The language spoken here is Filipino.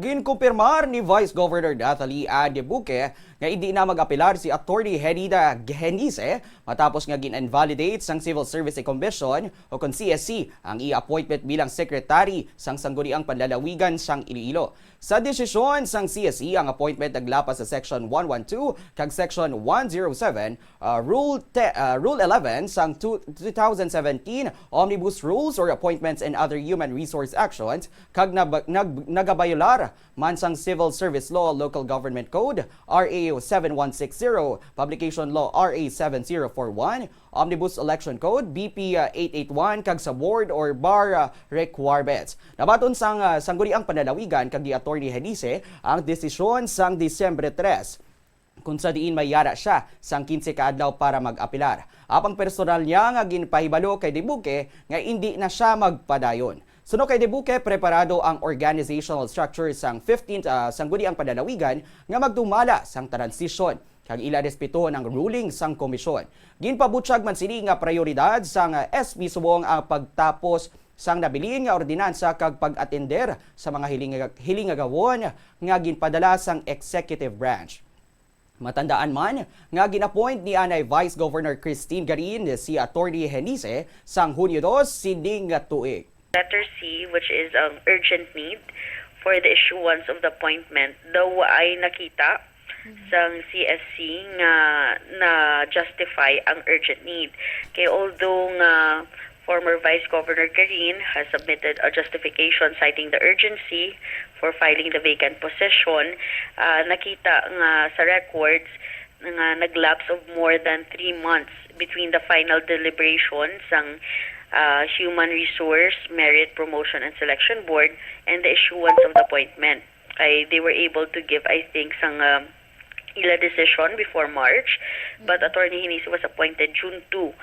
Ginkumpirmar ni Vice Governor Natalie Adebuque nga hindi na mag-apelar si Attorney Herida Genise matapos nga gin-invalidate sang Civil Service Commission o kung CSC ang i-appointment bilang Secretary sang Sangguniang Panlalawigan sang Iloilo. Sa desisyon sang CSC, ang appointment naglapas sa Section 112 kag Section 107 Rule 11 sang 2017 Omnibus Rules or Appointments and Other Human Resource Actions kag nagabayolar man sang Civil Service Law Local Government Code RA 7160, Publication Law RA 7041, Omnibus Election Code BP 881 kag sa board or bar requirements. Nabaton sang Sangguniang Panlalawigan kag di Attorney Genise ang desisyon sang Disyembre 3 kung sa diin mayara siya sang 15 kaadlaw para mag-apilar. Apang personal niya nga ginpahibalo kay Debuque nga hindi na siya magpadayon. Suno kay Debuque, preparado ang organizational structure sang 15th Sangguniang Panlalawigan nga magdumala sang transisyon kag ila respeto ng ruling sang komisyon. Ginpabutyag man sini nga prioridad sang SP subong ang pagtapos sang nabilin nga ordinansa kag pag-atender sa mga hilingagawon nga ginpadala sang executive branch. Matandaan man nga ginapoint ni Anay Vice Governor Christine Garin si Attorney Genise sang Hunyo 2 sining nga tuig. Letter C, which is urgent need for the issuance of the appointment, daw ay nakita sang CSC nga na-justify ang urgent need. Kaya although nga former Vice Governor Karin has submitted a justification citing the urgency for filing the vacant position, nakita nga sa records nga naglapse of more than 3 months between the final deliberations sang Human Resource, Merit, Promotion, and Selection Board and the issuance of the appointment. They were able to give, I think, sang ila decision before March, but Attorney Genise was appointed June 2.